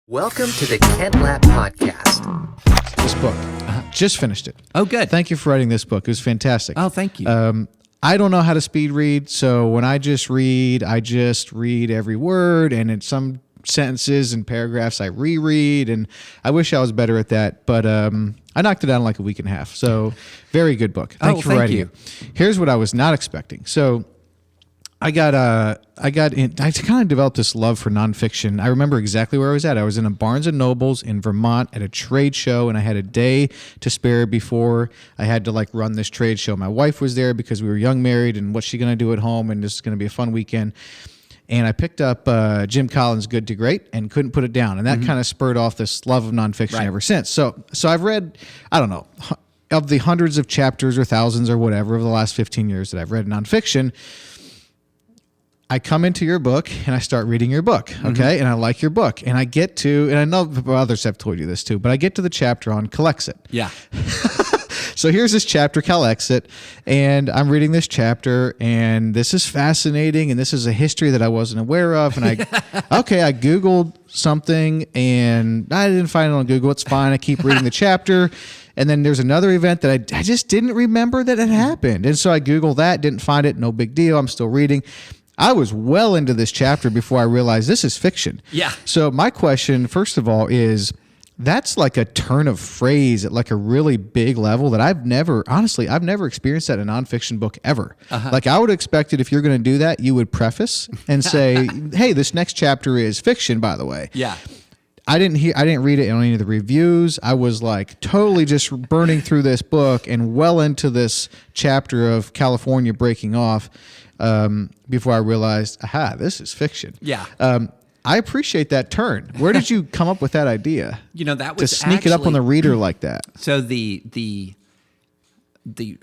Welcome to the Kent Lapp Podcast. This book. Just finished it. Oh, good. Thank you for writing this book. It was fantastic. Oh, thank you. I don't know how to speed read, so when I just read every word, and in some sentences and paragraphs I reread, and I wish I was better at that, but I knocked it out in like a week and a half. So very good book. Thank you for writing it. Here's what I was not expecting. So I kind of developed this love for nonfiction. I remember exactly where I was at. I was in a Barnes & Noble's in Vermont at a trade show, and I had a day to spare before I had to run this trade show. My wife was there because we were young married, and what's she going to do at home, and this is going to be a fun weekend. And I picked up Jim Collins' Good to Great and couldn't put it down. And that kind of spurred off this love of nonfiction ever since. So I've read, I don't know, of the hundreds of chapters or thousands or whatever over the last 15 years that I've read nonfiction, I come into your book and I start reading your book, okay? And I like your book. And I get to, and I know others have told you this too, but I get to the chapter on Calexit. Yeah. So here's this chapter, Calexit, and I'm reading this chapter, and this is fascinating, and this is a history that I wasn't aware of. And I Googled something, and I didn't find it on Google. It's fine. I keep reading the chapter. And then there's another event that I just didn't remember that had happened. And so I Googled that, didn't find it, no big deal. I'm still reading. I was well into this chapter before I realized this is fiction. Yeah. So my question, first of all, is that's like a turn of phrase at like a really big level that I've never experienced that in a nonfiction book ever. Like I would expect it if you're going to do that, you would preface and say, hey, this next chapter is fiction, by the way. Yeah. I didn't read it in any of the reviews. I was like totally just burning through this book and well into this chapter of California breaking off before I realized, this is fiction. Yeah. I appreciate that turn. Where did you come up with that idea? That was to sneak it up on the reader like that. So the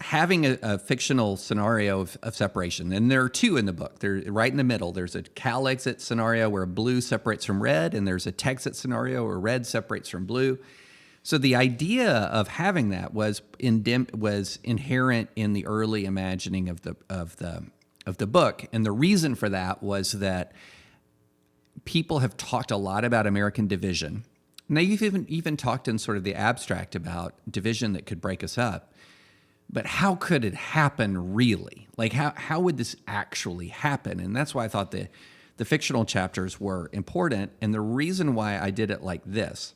having a fictional scenario of separation, and there are two in the book. They're right in the middle. There's a Calexit scenario where blue separates from red, and there's a Texit scenario where red separates from blue. So the idea of having that was inherent in the early imagining of the book, and the reason for that was that people have talked a lot about American division. And they've even talked in sort of the abstract about division that could break us up. But how could it happen really? Like how would this actually happen? And that's why I thought the fictional chapters were important. And the reason why I did it like this,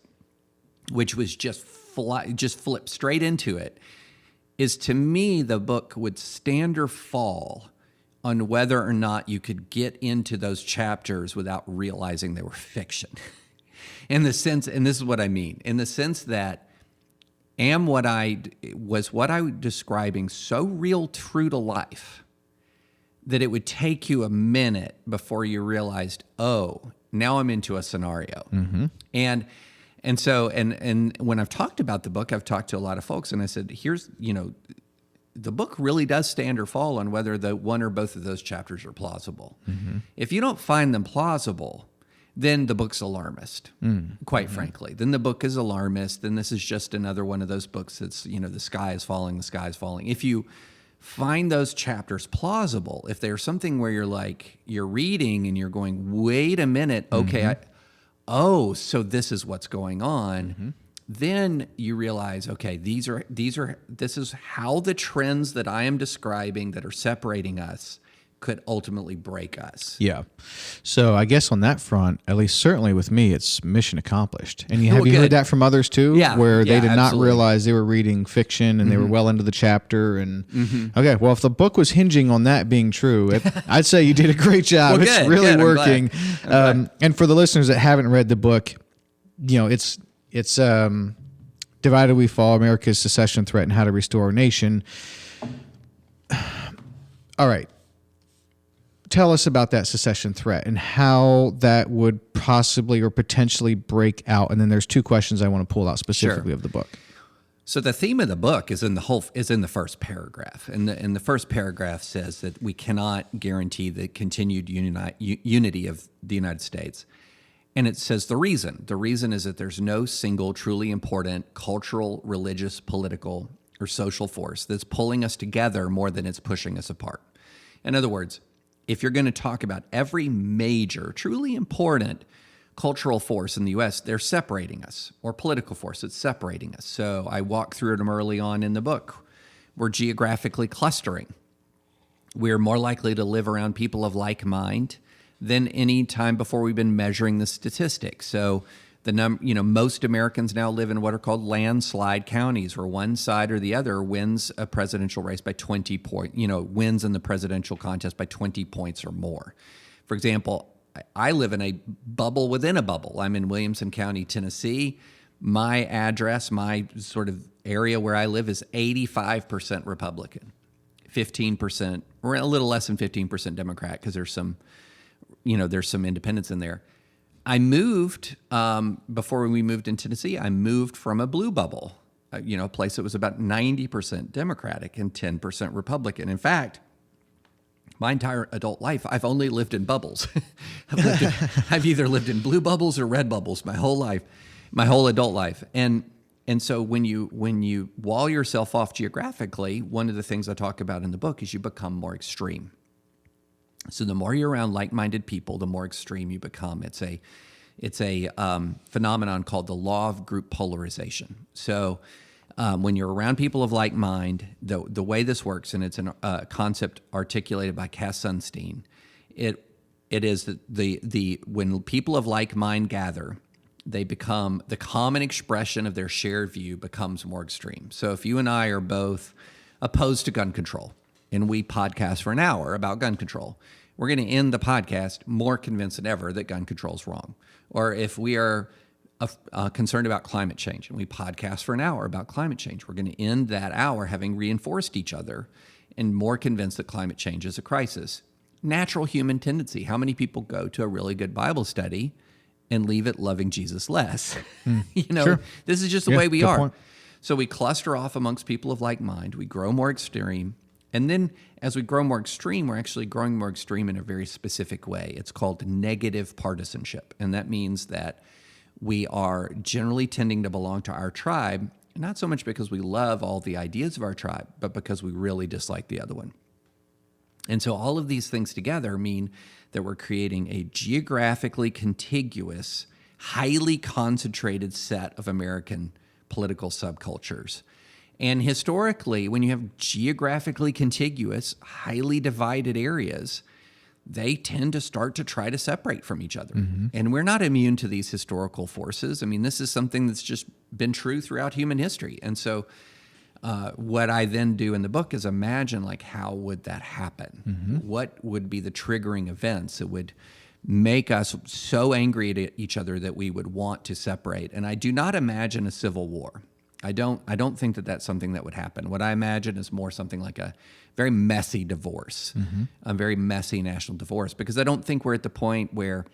which was just flip straight into it, is to me the book would stand or fall on whether or not you could get into those chapters without realizing they were fiction. In the sense, and this is what I mean, in the sense that what I was describing so real true to life that it would take you a minute before you realized, oh, now I'm into a scenario. Mm-hmm. And so when I've talked about the book, I've talked to a lot of folks, and I said, here's, the book really does stand or fall on whether the one or both of those chapters are plausible. Mm-hmm. If you don't find them plausible, then the book's alarmist, quite frankly. Then the book is alarmist. Then this is just another one of those books that's, the sky is falling, the sky is falling. If you find those chapters plausible, if there's something where you're reading and you're going, wait a minute, okay, so this is what's going on. Then you realize, okay, this is how the trends that I am describing that are separating us could ultimately break us. Yeah. So I guess on that front, at least certainly with me, it's mission accomplished. And have you heard that from others too? Yeah. Where they did absolutely not realize they were reading fiction and they were well into the chapter. And okay, well, if the book was hinging on that being true, I'd say you did a great job. Well, it's really working. I'm glad. And for the listeners that haven't read the book, it's Divided We Fall, America's Secession Threat and How to Restore Our Nation. All right. Tell us about that secession threat and how that would possibly or potentially break out. And then there's two questions I want to pull out specifically of the book. So the theme of the book is in the first paragraph. And the first paragraph says that we cannot guarantee the continued unity of the United States. And it says the reason. The reason is that there's no single truly important cultural, religious, political, or social force that's pulling us together more than it's pushing us apart. In other words, if you're going to talk about every major, truly important cultural force in the U.S., they're separating us, or political force that's separating us. So I walk through them early on in the book. We're geographically clustering. We're more likely to live around people of like mind than any time before we've been measuring the statistics. So most Americans now live in what are called landslide counties, where one side or the other wins a presidential race by 20 points, wins in the presidential contest by 20 points or more. For example, I live in a bubble within a bubble. I'm in Williamson County, Tennessee. My address, my sort of area where I live is 85% Republican, 15%, or a little less than 15% Democrat, because there's some independents in there. I moved, before we moved in Tennessee, I moved from a blue bubble, a place that was about 90% Democratic and 10% Republican. In fact, my entire adult life, I've only lived in bubbles. I've either lived in blue bubbles or red bubbles my whole life, my whole adult life. And so when you wall yourself off geographically, one of the things I talk about in the book is you become more extreme. So the more you're around like-minded people, the more extreme you become. It's a phenomenon called the law of group polarization. So when you're around people of like mind, the way this works, and it's a concept articulated by Cass Sunstein, it is that when people of like mind gather, they become, the common expression of their shared view becomes more extreme. So if you and I are both opposed to gun control, and we podcast for an hour about gun control, we're going to end the podcast more convinced than ever that gun control is wrong. Or if we are concerned about climate change and we podcast for an hour about climate change, we're going to end that hour having reinforced each other and more convinced that climate change is a crisis. Natural human tendency. How many people go to a really good Bible study and leave it loving Jesus less? Sure. This is just the way we are. Point. So we cluster off amongst people of like mind. We grow more extreme. And then as we grow more extreme, we're actually growing more extreme in a very specific way. It's called negative partisanship. And that means that we are generally tending to belong to our tribe, not so much because we love all the ideas of our tribe, but because we really dislike the other one. And so all of these things together mean that we're creating a geographically contiguous, highly concentrated set of American political subcultures. And historically, when you have geographically contiguous, highly divided areas, they tend to start to try to separate from each other. Mm-hmm. And we're not immune to these historical forces. I mean, this is something that's just been true throughout human history. And so what I then do in the book is imagine, like, how would that happen? Mm-hmm. What would be the triggering events that would make us so angry at each other that we would want to separate? And I do not imagine a civil war. I don't think that that's something that would happen. What I imagine is more something like a very messy divorce, mm-hmm. a very messy national divorce, because I don't think we're at the point where,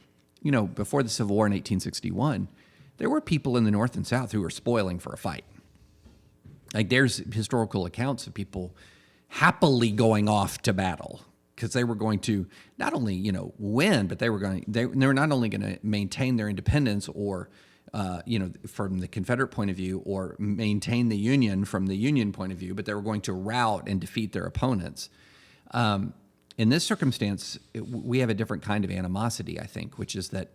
before the Civil War in 1861, there were people in the North and South who were spoiling for a fight. Like, there's historical accounts of people happily going off to battle because they were going to not only, win, but they were not only going to maintain their independence or from the Confederate point of view, or maintain the Union from the Union point of view, but they were going to rout and defeat their opponents. In this circumstance, we have a different kind of animosity, I think, which is that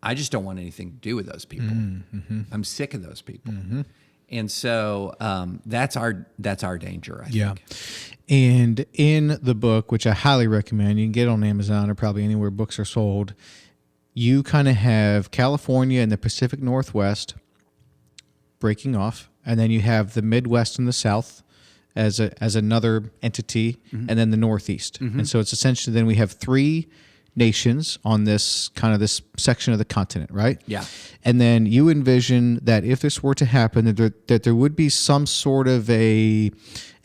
I just don't want anything to do with those people. Mm-hmm. I'm sick of those people. Mm-hmm. And so that's our danger, I think. And in the book, which I highly recommend, you can get on Amazon or probably anywhere books are sold, you kind of have California and the Pacific Northwest breaking off, and then you have the Midwest and the South as another entity, mm-hmm. and then the Northeast. Mm-hmm. And so it's essentially, then we have three nations on this section of the continent, right? Yeah. And then you envision that if this were to happen, that there would be some sort of a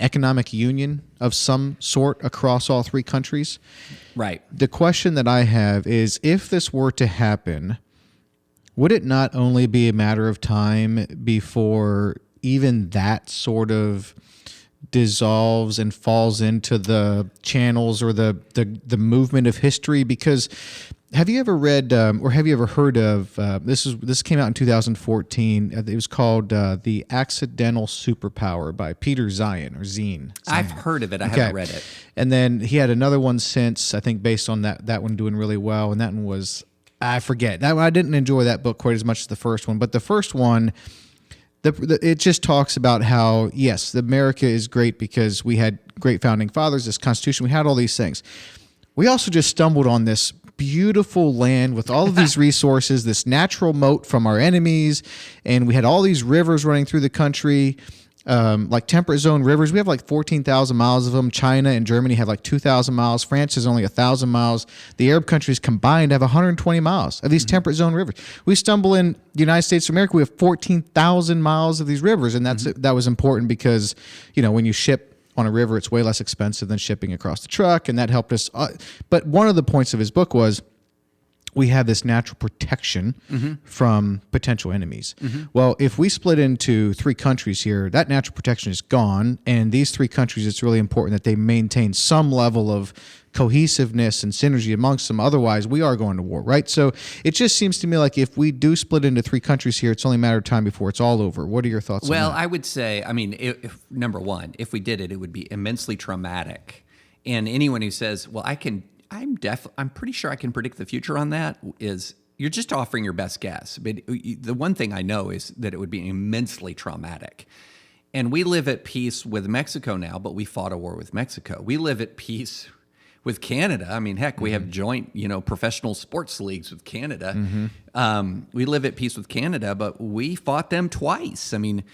economic union of some sort across all three countries. Right. The question that I have is, if this were to happen, would it not only be a matter of time before even that sort of dissolves and falls into the channels or the movement of history? Because have you ever read or have you ever heard of this came out in 2014? It was called The Accidental Superpower by Peter Zine. I've heard of it. I haven't read it. And then he had another one since, I think, based on that one doing really well, and that one was I forget. I didn't enjoy that book quite as much as the first one, but the first one, it just talks about how, yes, America is great because we had great founding fathers, this Constitution, we had all these things. We also just stumbled on this beautiful land with all of these resources, this natural moat from our enemies, and we had all these rivers running through the country, like temperate zone rivers. We have like 14,000 miles of them. China and Germany have like 2,000 miles. France is only 1,000 miles. The Arab countries combined have 120 miles of these temperate zone rivers. We stumble in the United States of America, we have 14,000 miles of these rivers, and that was important because, when you ship on a river, it's way less expensive than shipping across the truck, and that helped us. But one of the points of his book was we have this natural protection from potential enemies. Well, if we split into 3 countries here, that natural protection is gone, and these 3 countries, it's really important that they maintain some level of cohesiveness and synergy amongst them. Otherwise, we are going to war, right? So it just seems to me like if we do split into 3 countries here, it's only a matter of time before it's all over. What are your thoughts on that? Well, I would say, if number one, if we did it, it would be immensely traumatic. And anyone who says, well, I'm pretty sure I can predict the future on that, is you're just offering your best guess. But the one thing I know is that it would be immensely traumatic. And we live at peace with Mexico now, but we fought a war with Mexico. We live at peace with Canada. Heck, we have joint, professional sports leagues with Canada. We live at peace with Canada, but we fought them twice. We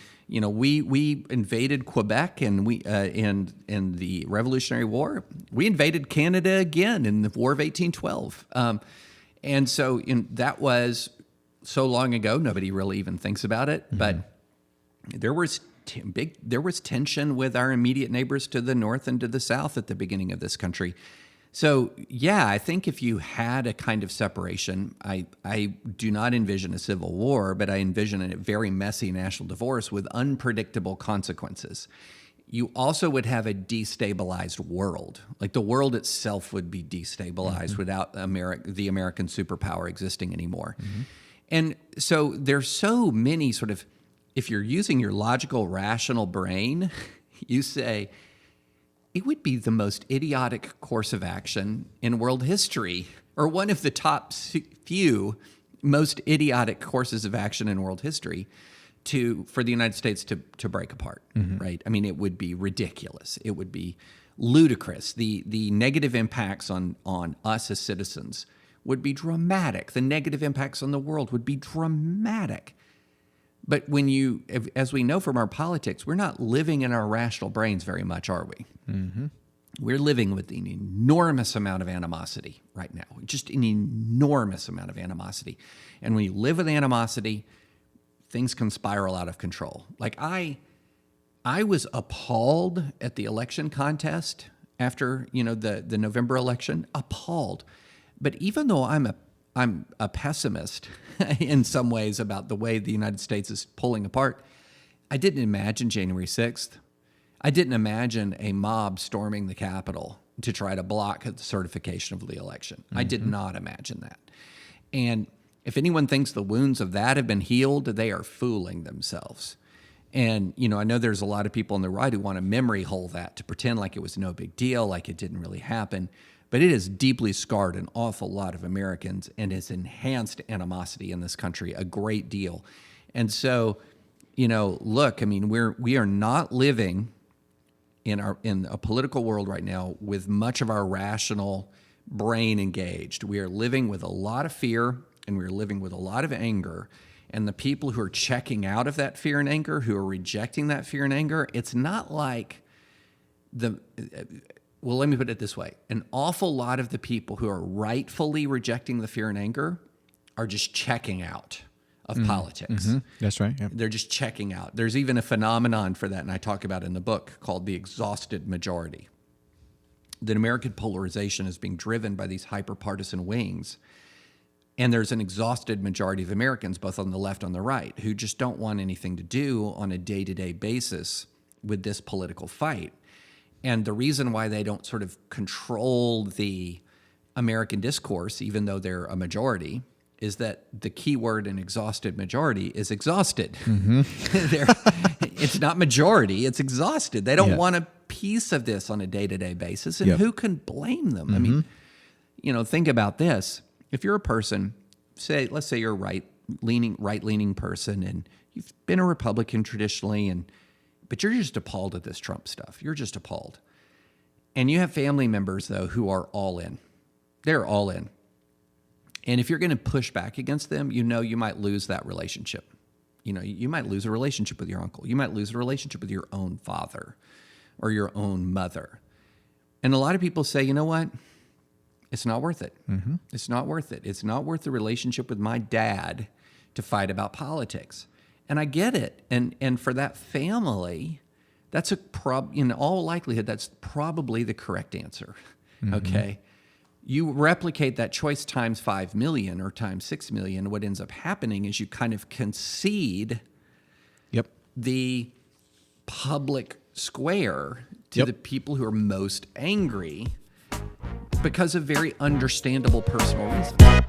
invaded Quebec, and we in the Revolutionary War. We invaded Canada again in the War of 1812. And so that was so long ago, nobody really even thinks about it. But there was tension with our immediate neighbors to the north and to the south at the beginning of this country. So, yeah, I think if you had a kind of separation, I do not envision a civil war, but I envision a very messy national divorce with unpredictable consequences. You also would have a destabilized world. Like the world itself would be destabilized without the American superpower existing anymore. And so there's so many sort of, if you're using your logical, rational brain, you say, it would be the most idiotic course of action in world history, or one of the top few most idiotic courses of action in world history for the United States to break apart, right? It would be ridiculous. It would be ludicrous. The negative impacts on us as citizens would be dramatic. The negative impacts on the world would be dramatic. But as we know from our politics, we're not living in our rational brains very much, are we? We're living with an enormous amount of animosity right now, just an enormous amount of animosity. And when you live with animosity, things can spiral out of control. Like I was appalled at the election contest after, the November election, appalled. But even though I'm a pessimist in some ways about the way the United States is pulling apart, I didn't imagine January 6th. I didn't imagine a mob storming the Capitol to try to block the certification of the election. I did not imagine that. And if anyone thinks the wounds of that have been healed, they are fooling themselves. And, I know there's a lot of people on the right who want to memory hole that to pretend like it was no big deal, like it didn't really happen. But it has deeply scarred an awful lot of Americans and has enhanced animosity in this country a great deal. And so, look, we are not living in a political world right now with much of our rational brain engaged. We are living with a lot of fear, and we're living with a lot of anger. And the people who are checking out of that fear and anger, who are rejecting that fear and anger, it's not like well, let me put it this way. An awful lot of the people who are rightfully rejecting the fear and anger are just checking out of politics. That's right. Yep. They're just checking out. There's even a phenomenon for that, and I talk about it in the book, called the exhausted majority. That American polarization is being driven by these hyper-partisan wings, and there's an exhausted majority of Americans, both on the left and the right, who just don't want anything to do on a day-to-day basis with this political fight. And the reason why they don't sort of control the American discourse, even though they're a majority, is that the key word in exhausted majority is exhausted. It's not majority, it's exhausted. They don't want a piece of this on a day-to-day basis, and who can blame them? Think about this. If you're a person let's say you're a right-leaning person, and you've been a Republican traditionally, but you're just appalled at this Trump stuff. You're just appalled. And you have family members, though, who are all in. They're all in. And if you're going to push back against them, you might lose that relationship. You might lose a relationship with your uncle. You might lose a relationship with your own father or your own mother. And a lot of people say, you know what? It's not worth it. Mm-hmm. It's not worth it. It's not worth the relationship with my dad to fight about politics. And I get it. And for that family, that's in all likelihood, that's probably the correct answer. Mm-hmm. Okay. You replicate that choice times 5 million or times 6 million. What ends up happening is you kind of concede the public square to the people who are most angry because of very understandable personal reasons.